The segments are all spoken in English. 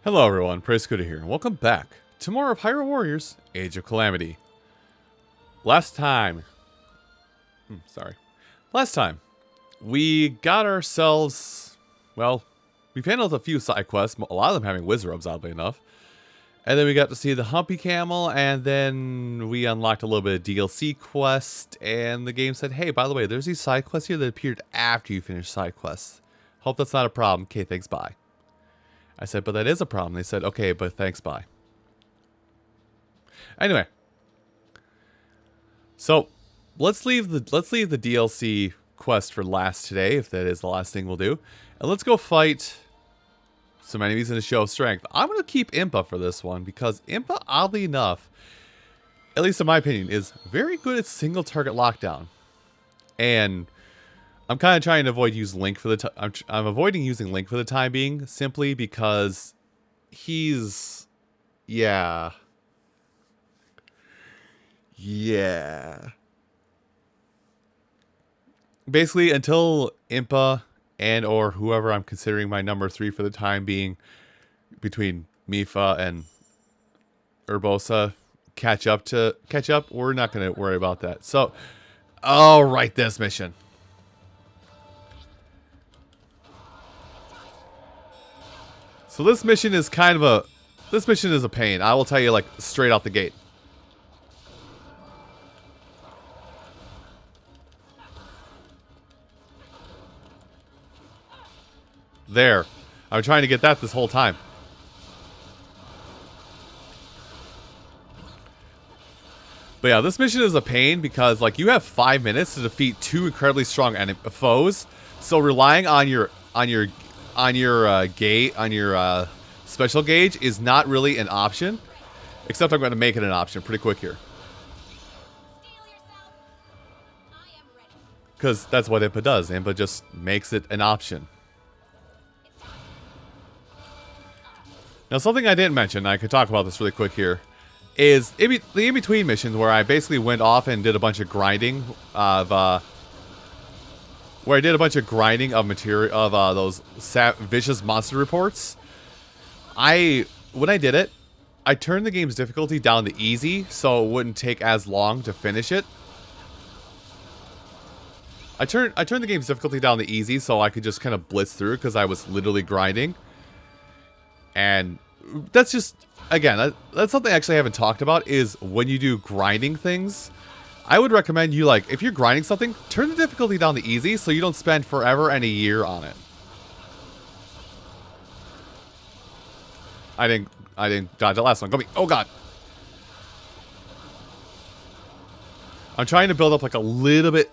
Hello everyone, Praise here, and welcome back to more of Hyrule Warriors, Age of Calamity. Last time, we got ourselves, well, we've handled a few side quests, a lot of them having whiz rubs, oddly enough. And then we got to see the Humpy Camel, and then we unlocked a little bit of DLC quest, and the game said, hey, by the way, there's these side quests here that appeared after you finished side quests. Hope that's not a problem. Okay, thanks, bye. I said, but that is a problem. They said, okay, but thanks, bye. Anyway, so let's leave the DLC quest for last today, if that is the last thing we'll do, and let's go fight some enemies in a show of strength. I'm gonna keep Impa for this one because Impa, oddly enough, at least in my opinion, is very good at single target lockdown, and I'm kind of trying to avoid using Link for the I'm avoiding using Link for the time being, simply because he's... Yeah. Basically, until Impa and or whoever I'm considering my number 3 for the time being, between Mifa and Urbosa, catch up, we're not going to worry about that. So, oh, right, this mission. So this mission is kind of a pain. I will tell you, like, straight out the gate. There. I'm trying to get that this whole time. But yeah, this mission is a pain because, like, you have 5 minutes to defeat 2 incredibly strong foes. So relying on your special gauge is not really an option, except I'm going to make it an option pretty quick here, because that's what Impa does. Impa just makes it an option. Now, something I didn't mention, I could talk about this really quick here, is the in-between missions where I basically went off and did a bunch of grinding of material of those vicious monster reports. When I did it, I turned the game's difficulty down to easy so it wouldn't take as long to finish it. I turned the game's difficulty down to easy so I could just kind of blitz through it because I was literally grinding. And that's just, again, that's something I actually haven't talked about, is when you do grinding things, I would recommend you, like, if you're grinding something, turn the difficulty down to easy so you don't spend forever and a year on it. I didn't dodge the last one. Go me. Oh, God. I'm trying to build up, like, a little bit...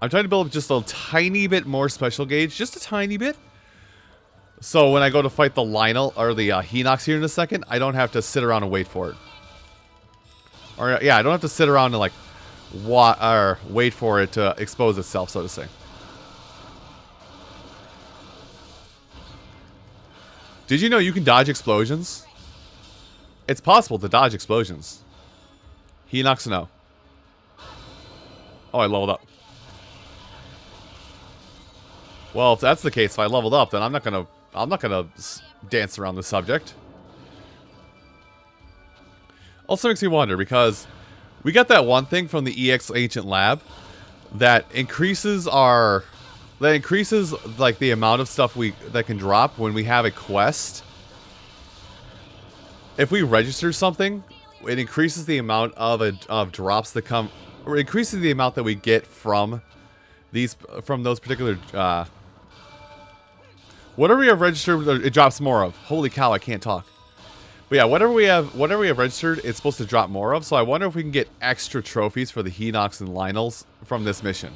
I'm trying to build up just a tiny bit more special gauge. Just a tiny bit. So when I go to fight the Lionel, or the Hinox here in a second, I don't have to sit around and wait for it. Or, yeah, I don't have to sit around and, like, wait for it to expose itself, so to say. Did you know you can dodge explosions? It's possible to dodge explosions. Hinox, no. Oh, I leveled up. Well, if that's the case, if I leveled up, then I'm not gonna dance around the subject. Also makes me wonder, because we got that one thing from the EX Ancient Lab that increases like the amount of stuff that can drop when we have a quest. If we register something, it increases the amount of drops that come, or increases the amount that we get from those particular whatever we have registered, it drops more of. Holy cow, I can't talk. But yeah, whatever we have registered, it's supposed to drop more of. So I wonder if we can get extra trophies for the Hinox and Lionels from this mission.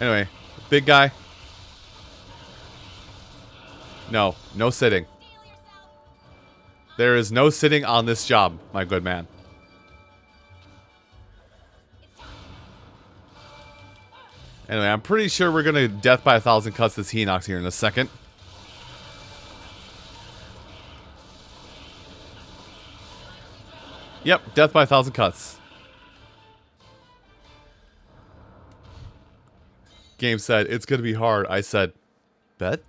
Anyway, big guy. No sitting. There is no sitting on this job, my good man. Anyway, I'm pretty sure we're gonna death by 1,000 cuts this Hinox here in a second. Yep, death by 1,000 cuts. Game said, it's gonna be hard. I said, Bet.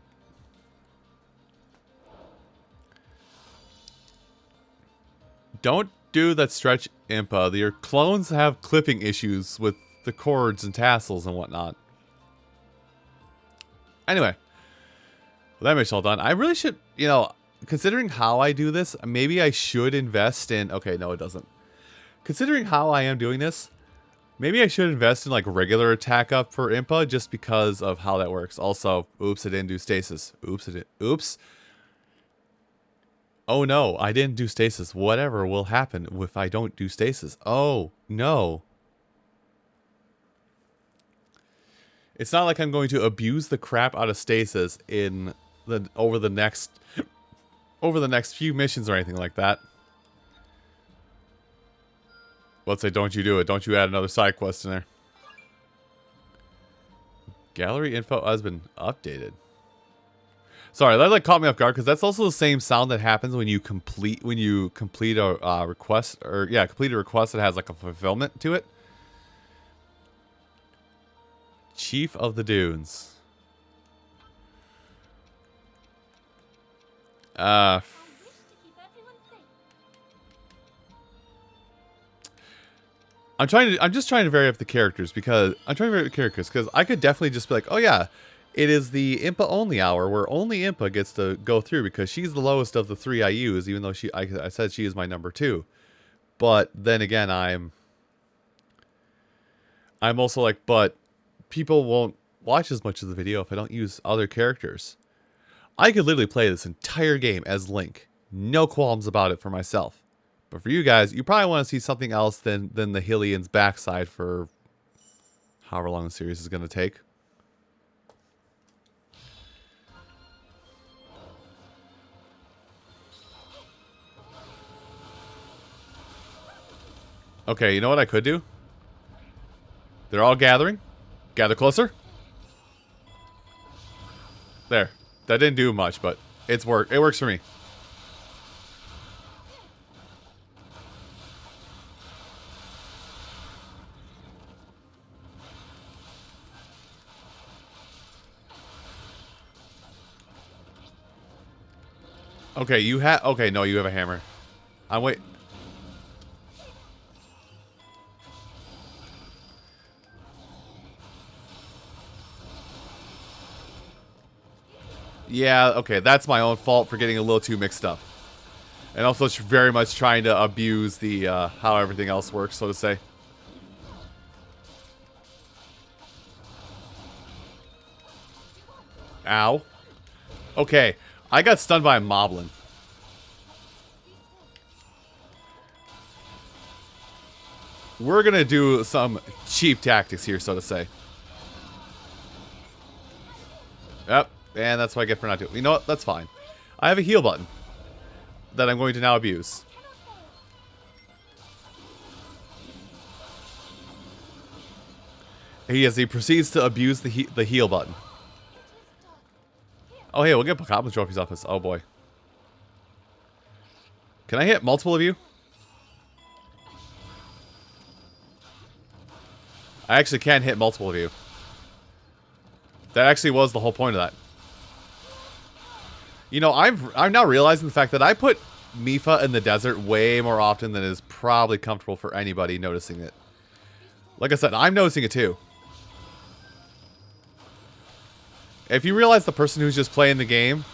Don't do that stretch, Impa. Your clones have clipping issues with the cords and tassels and whatnot. Anyway. Well, that mission all done. I really should, you know, considering how I do this, maybe I should invest in... Okay, no, it doesn't. Considering how I am doing this, maybe I should invest in, like, regular attack up for Impa just because of how that works. Also, oops, I didn't do stasis. Oops, I did. Oops. Oh, no, I didn't do stasis. Whatever will happen if I don't do stasis? Oh, no. It's not like I'm going to abuse the crap out of stasis in... over the next few missions or anything like that. Let's say, don't you do it. Don't you add another side quest in there. Gallery info has been updated. Sorry, that like caught me off guard because that's also the same sound that happens when you complete a request, or yeah, complete a request that has like a fulfillment to it. Chief of the Dunes. I'm just trying to vary up the characters because I could definitely just be like, oh yeah, it is the Impa only hour where only Impa gets to go through because she's the lowest of the 3 I use, even though I said she is my number 2. But then again, I'm also like, but people won't watch as much of the video if I don't use other characters. I could literally play this entire game as Link. No qualms about it for myself. But for you guys, you probably want to see something else than the Hylian's backside for however long the series is going to take. Okay, you know what I could do? They're all gathering. Gather closer. There. That didn't do much, but it works for me. Okay, okay, no, you have a hammer. Wait. Yeah, okay, that's my own fault for getting a little too mixed up. And also very much trying to abuse the, how everything else works, so to say. Ow. Okay, I got stunned by a moblin. We're gonna do some cheap tactics here, so to say. Yep, and that's what I get for not doing. You know what? That's fine. I have a heal button that I'm going to now abuse. He proceeds to abuse the heal button. Oh, hey, we'll get Goblin trophies off this. Oh, boy. Can I hit multiple of you? I actually can hit multiple of you. That actually was the whole point of that. You know, I'm now realizing the fact that I put Mipha in the desert way more often than is probably comfortable for anybody noticing it. Like I said, I'm noticing it too. If you realize the person who's just playing the game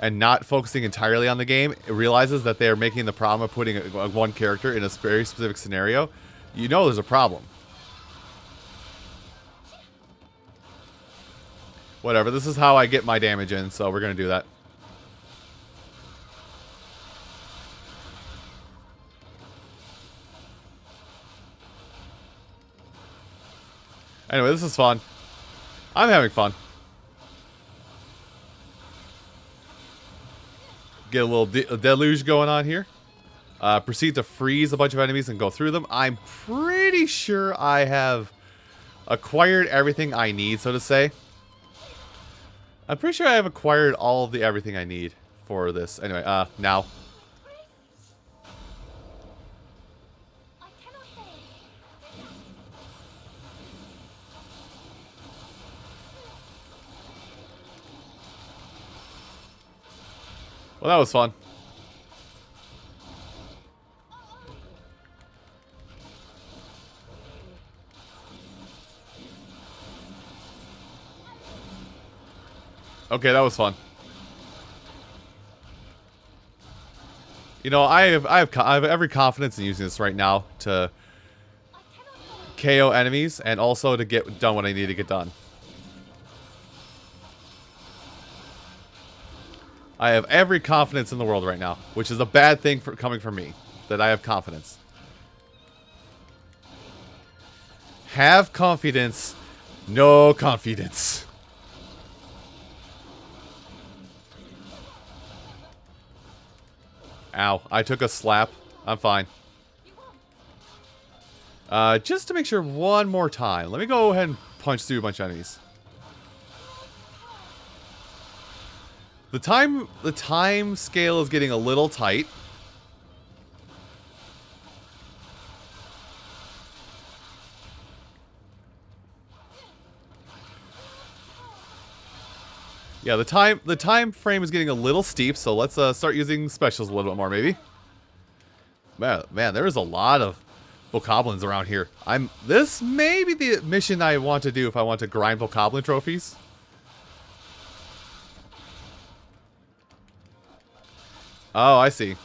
and not focusing entirely on the game realizes that they're making the problem of putting one character in a very specific scenario, you know there's a problem. Whatever, this is how I get my damage in, so we're going to do that. Anyway, this is fun. I'm having fun. Get a little deluge going on here. Proceed to freeze a bunch of enemies and go through them. I'm pretty sure I have acquired everything I need, so to say. I'm pretty sure I have acquired all of everything I need for this. Anyway, now. Well, that was fun. Okay, that was fun. You know, I have every confidence in using this right now to KO enemies and also to get done what I need to get done. I have every confidence in the world right now, which is a bad thing for coming from me, that I have confidence. Have confidence, no confidence. Ow, I took a slap. I'm fine. Just to make sure one more time. Let me go ahead and punch through a bunch of enemies. The time scale is getting a little tight. Yeah, the time frame is getting a little steep, so let's start using specials a little bit more, maybe. Man, there is a lot of bokoblins around here. This may be the mission I want to do if I want to grind bokoblin trophies. Oh, I see.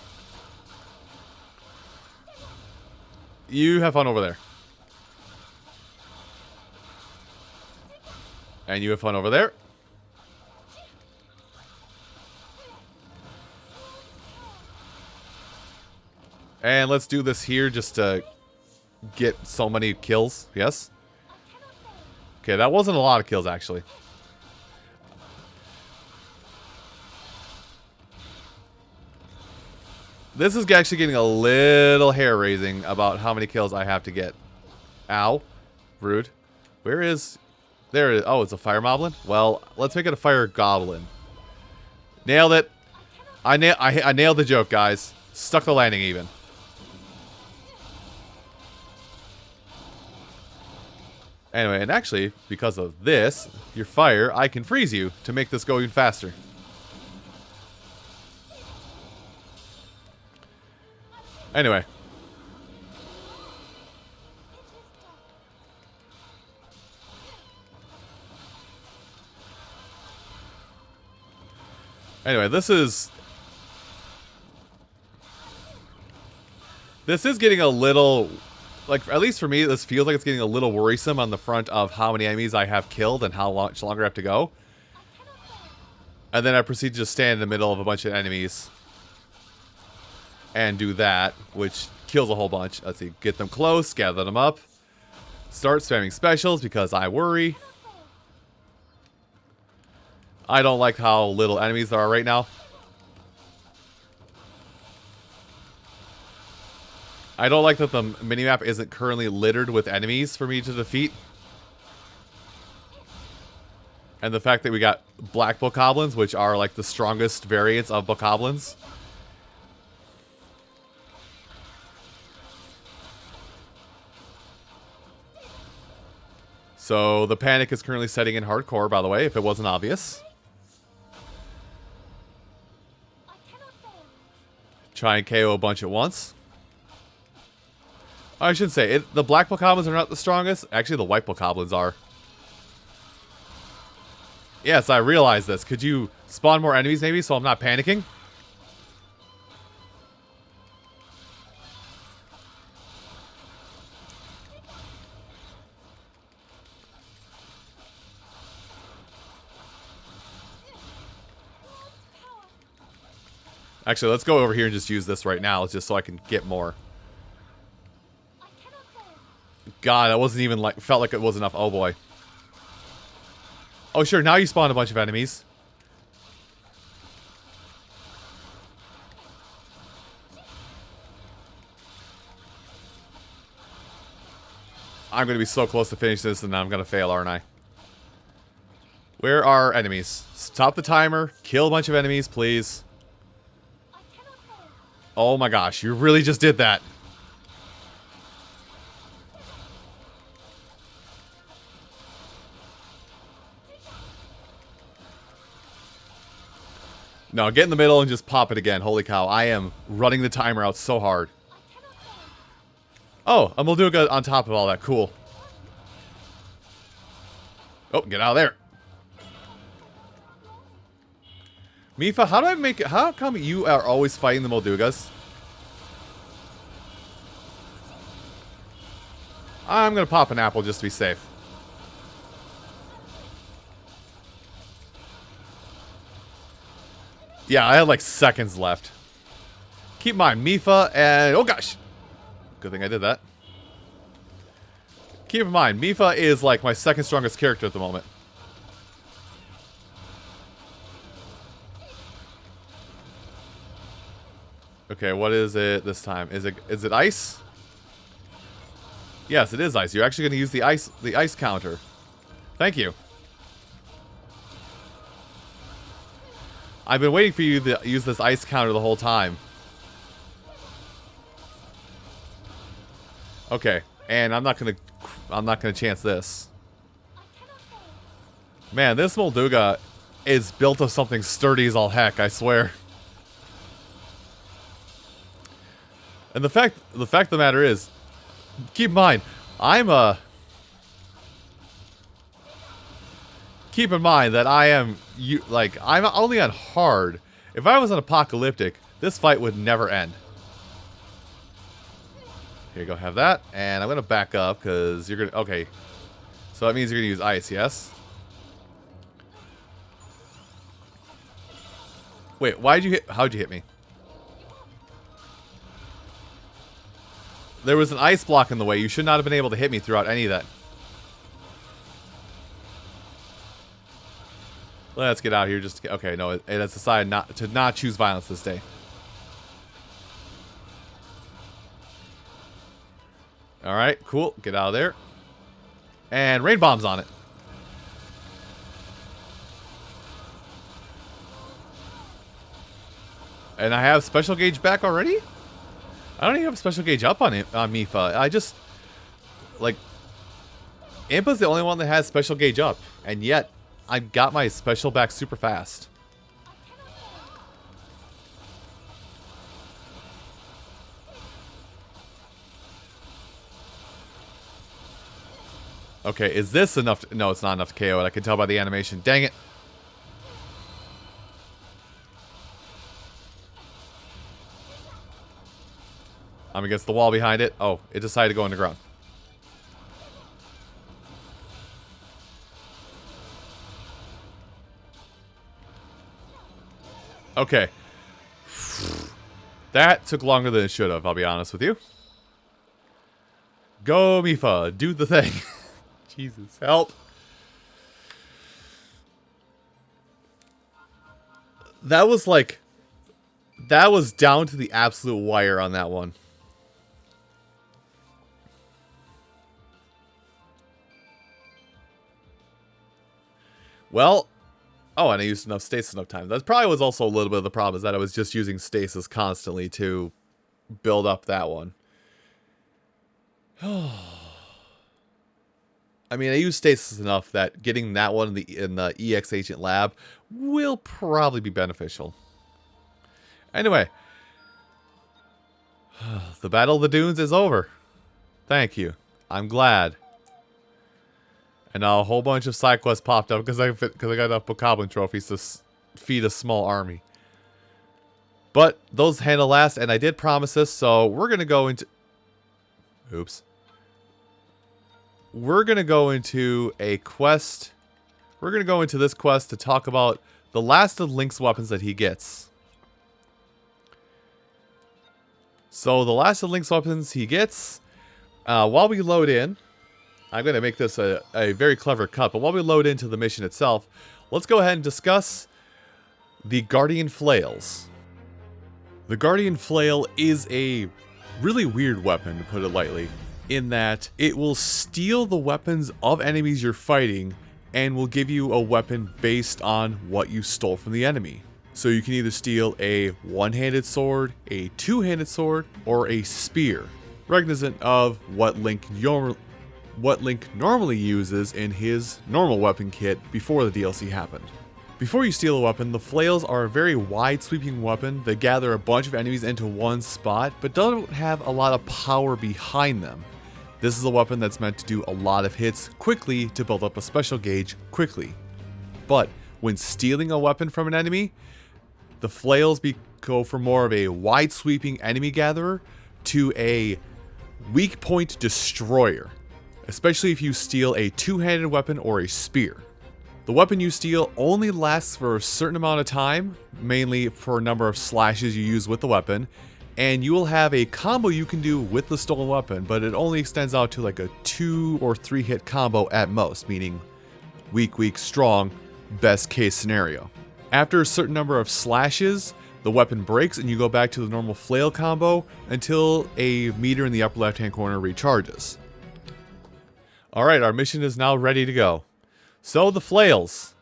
You have fun over there. And you have fun over there. And let's do this here just to get so many kills. Yes? Okay, that wasn't a lot of kills, actually. This is actually getting a little hair-raising about how many kills I have to get. Ow. Rude. Where is... There it is. Oh, it's a fire moblin? Well, let's make it a fire goblin. Nailed it. I nailed the joke, guys. Stuck the landing even. Anyway, and actually, because of this, your fire, I can freeze you to make this go even faster. Anyway. Anyway, this is getting a little, like, at least for me, this feels like it's getting a little worrisome on the front of how many enemies I have killed and how much longer I have to go. And then I proceed to just stand in the middle of a bunch of enemies and do that, which kills a whole bunch. Let's see, get them close, gather them up, start spamming specials because I worry. I don't like how little enemies there are right now. I don't like that the minimap isn't currently littered with enemies for me to defeat. And the fact that we got black bokoblins, which are like the strongest variants of bokoblins. So the panic is currently setting in hardcore, by the way, if it wasn't obvious. Try and KO a bunch at once. I should say, the black bokoblins are not the strongest. Actually, the white bokoblins are. Yes, I realize this. Could you spawn more enemies, maybe, so I'm not panicking? Actually, let's go over here and just use this right now, just so I can get more. God, that wasn't even like, felt like it was enough. Oh boy. Oh sure, now you spawn a bunch of enemies. I'm going to be so close to finish this and I'm going to fail, aren't I? Where are enemies? Stop the timer. Kill a bunch of enemies, please. Oh my gosh, you really just did that. No, get in the middle and just pop it again. Holy cow, I am running the timer out so hard. Oh, a Molduga on top of all that. Cool. Oh, get out of there. Mifa, how do I make it? How come you are always fighting the Moldugas? I'm gonna pop an apple just to be safe. Yeah, I had like seconds left. Keep in mind, Mifa and... Oh gosh! Good thing I did that. Keep in mind, Mifa is like my second strongest character at the moment. Okay, what is it this time? Is it ice? Yes, it is ice. You're actually going to use the ice counter. Thank you. I've been waiting for you to use this ice counter the whole time. Okay, and I'm not gonna chance this. Man, this Molduga is built of something sturdy as all heck, I swear. And the fact of the matter is, keep in mind, keep in mind that I'm only on hard. If I was on apocalyptic, this fight would never end. Here you go, have that. And I'm gonna back up because you're gonna okay. So that means you're gonna use ice, yes? Wait, how'd you hit me? There was an ice block in the way. You should not have been able to hit me throughout any of that. Let's get out of here. Okay, no, it has decided to not choose violence this day. Alright, cool. Get out of there. And rain bombs on it. And I have special gauge back already? I don't even have special gauge up on Mifa. I just... Like... Impa's the only one that has special gauge up. And yet, I got my special back super fast. Okay, is this enough? No, it's not enough to KO it. I can tell by the animation. Dang it. I'm against the wall behind it. Oh, it decided to go underground. Okay. That took longer than it should have, I'll be honest with you. Go, Mifa. Do the thing. Jesus, help. That was like... That was down to the absolute wire on that one. Well... Oh, and I used enough stasis enough time. That probably was also a little bit of the problem, is that I was just using stasis constantly to build up that one. I mean, I use stasis enough that getting that one in the EX Agent Lab will probably be beneficial. Anyway. The Battle of the Dunes is over. Thank you. I'm glad. And a whole bunch of side quests popped up because I got enough Bokoblin trophies to feed a small army. But those handle last, and I did promise this, so we're going to go into... Oops. We're going to go into a quest. We're going to go into this quest to talk about the last of Link's weapons that he gets. So the last of Link's weapons he gets, while we load in... I'm going to make this a very clever cut, but while we load into the mission itself, let's go ahead and discuss the Guardian Flails. The Guardian Flail is a really weird weapon, to put it lightly, in that it will steal the weapons of enemies you're fighting and will give you a weapon based on what you stole from the enemy. So you can either steal a one-handed sword, a two-handed sword, or a spear, reminiscent of what Link normally uses in his normal weapon kit before the DLC happened. Before you steal a weapon, the Flails are a very wide-sweeping weapon that gather a bunch of enemies into one spot, but don't have a lot of power behind them. This is a weapon that's meant to do a lot of hits quickly to build up a special gauge quickly. But when stealing a weapon from an enemy, the Flails go from more of a wide-sweeping enemy gatherer to a weak point destroyer, especially if you steal a two-handed weapon or a spear. The weapon you steal only lasts for a certain amount of time, mainly for a number of slashes you use with the weapon, and you will have a combo you can do with the stolen weapon, but it only extends out to like a 2 or 3 hit combo at most, meaning weak, weak, strong, best case scenario. After a certain number of slashes, the weapon breaks and you go back to the normal flail combo until a meter in the upper left hand corner recharges. Alright, our mission is now ready to go. So the Flails,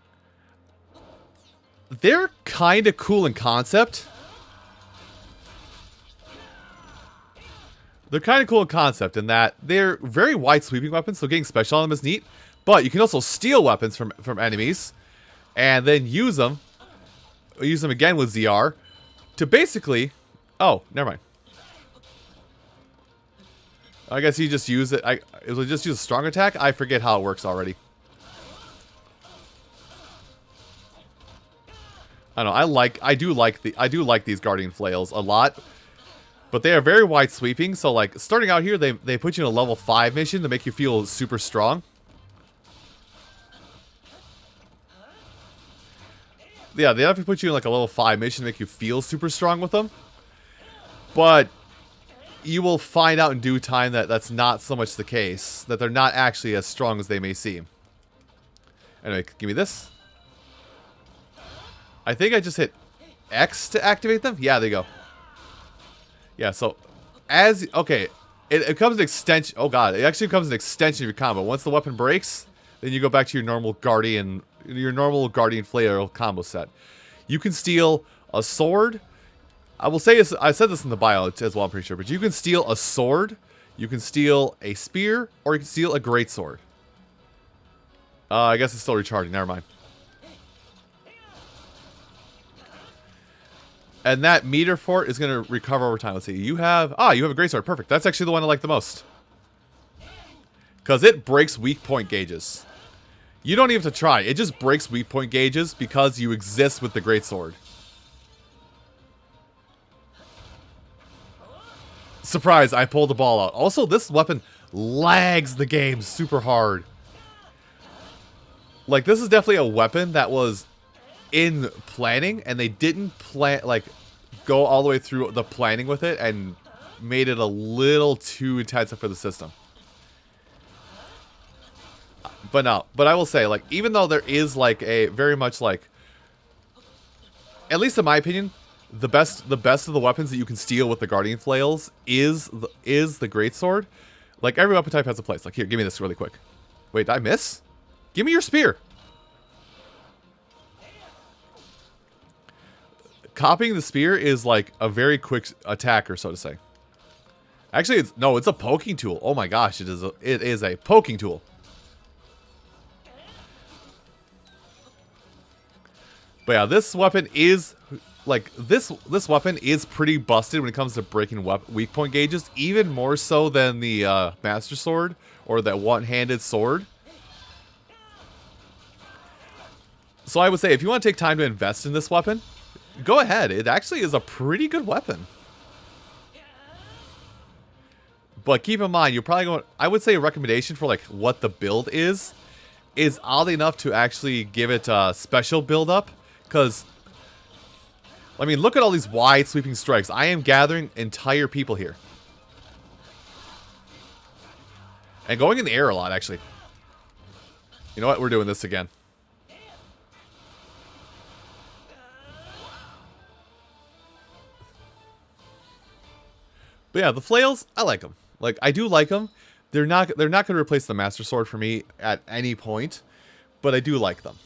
they're kind of cool in concept. They're kind of cool in concept in that they're very wide sweeping weapons, so getting special on them is neat. But you can also steal weapons from enemies and then use them again with ZR to basically... Oh, never mind. I guess you just use it. It'll just use a strong attack. I forget how it works already. I don't know. I do like these Guardian Flails a lot, but they are very wide sweeping. So like starting out here, they put you in a level 5 mission to make you feel super strong. Yeah, they have to put you in like a level 5 mission to make you feel super strong with them. But you will find out in due time that that's not so much the case. That they're not actually as strong as they may seem. Anyway, give me this. I think I just hit X to activate them. Yeah, there you go. Yeah, so okay, it becomes an extension. Oh god, it actually becomes an extension of your combo. Once the weapon breaks, then you go back to your normal Guardian Flail combo set. You can steal a sword. I will say I said this in the bio as well, I'm pretty sure, but you can steal a sword, you can steal a spear, or you can steal a greatsword. I guess it's still recharging. Never mind. And that meter for it is going to recover over time. Let's see. You have a greatsword. Perfect. That's actually the one I like the most. Because it breaks weak point gauges. You don't even have to try. It just breaks weak point gauges because you exist with the greatsword. Surprise, I pulled the ball out. Also, this weapon lags the game super hard. Like, this is definitely a weapon that was in planning, and they didn't go all the way through the planning with it and made it a little too intensive for the system. But I will say, like, even though there is like a very much like, at least in my opinion, the best of the weapons that you can steal with the Guardian Flails is the greatsword. Like, every weapon type has a place. Like, here, give me this really quick. Wait, did I miss? Give me your spear. Copying the spear is like a very quick attacker, so to say. Actually, it's a poking tool. Oh my gosh, it is a poking tool. But yeah, this weapon is like this weapon is pretty busted when it comes to breaking weak point gauges, even more so than the Master Sword or that one-handed sword. So I would say if you want to take time to invest in this weapon, go ahead. It actually is a pretty good weapon. But keep in mind, you're probably going... I would say a recommendation for like what the build is oddly enough to actually give it a special build up. Because, I mean, look at all these wide sweeping strikes. I am gathering entire people here. And going in the air a lot, actually. You know what? We're doing this again. But yeah, the Flails, I like them. Like, I do like them. They're not going to replace the Master Sword for me at any point, but I do like them.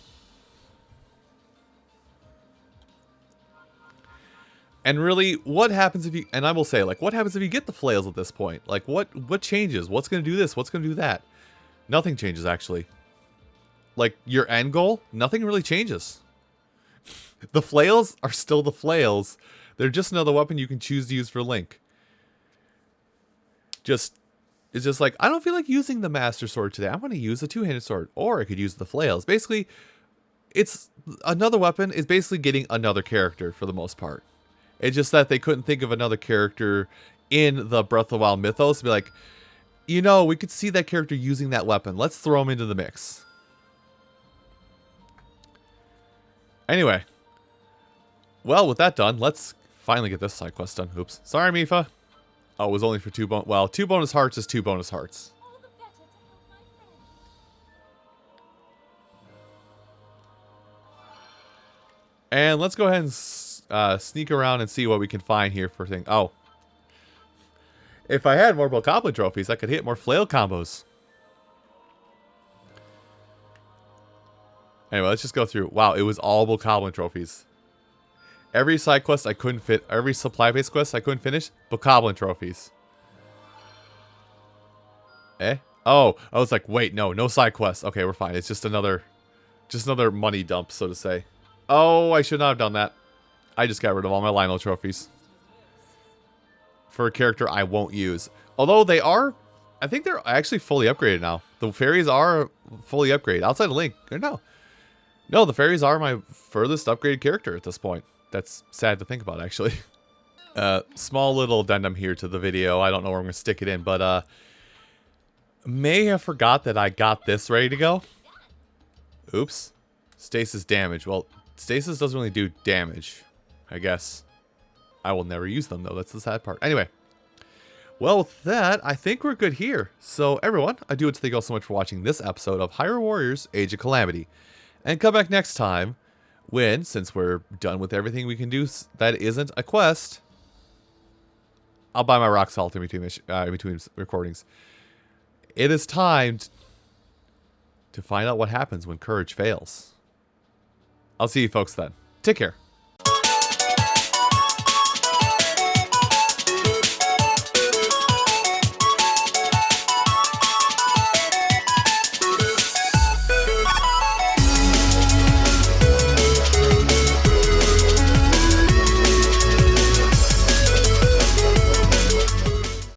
And really, what happens if you... And I will say, like, what happens if you get the Flails at this point? Like, what changes? What's going to do this? What's going to do that? Nothing changes, actually. Like, your end goal, nothing really changes. The Flails are still the Flails. They're just another weapon you can choose to use for Link. It's just like, I don't feel like using the Master Sword today. I want to use the two-handed sword. Or I could use the Flails. Basically, it's another weapon is basically getting another character for the most part. It's just that they couldn't think of another character in the Breath of the Wild mythos to be like, you know, we could see that character using that weapon. Let's throw him into the mix. Anyway. Well, with that done, let's finally get this side quest done. Oops. Sorry, Mifa. Oh, it was only for 2 bonus... Well, 2 bonus hearts is 2 bonus hearts. And let's go ahead and sneak around and see what we can find here for things. Oh. If I had more Bokoblin trophies, I could hit more flail combos. Anyway, let's just go through. Wow, it was all Bokoblin trophies. Every side quest I couldn't fit. Every supply-based quest I couldn't finish. Bokoblin trophies. Eh? Oh, I was like, wait, no side quests. Okay, we're fine. It's just another money dump, so to say. Oh, I should not have done that. I just got rid of all my Lionel trophies. For a character I won't use. Although they are, I think they're actually fully upgraded now. The fairies are fully upgraded. Outside of Link. No, the fairies are my furthest upgraded character at this point. That's sad to think about, actually. Small little addendum here to the video. I don't know where I'm going to stick it in, but may have forgot that I got this ready to go. Oops. Stasis damage. Well, stasis doesn't really do damage, I guess. I will never use them, though. That's the sad part. Anyway. Well, with that, I think we're good here. So, everyone, I do want to thank you all so much for watching this episode of Hyrule Warriors Age of Calamity. And come back next time when, since we're done with everything we can do that isn't a quest, I'll buy my rock salt in between recordings. It is time to find out what happens when courage fails. I'll see you folks then. Take care.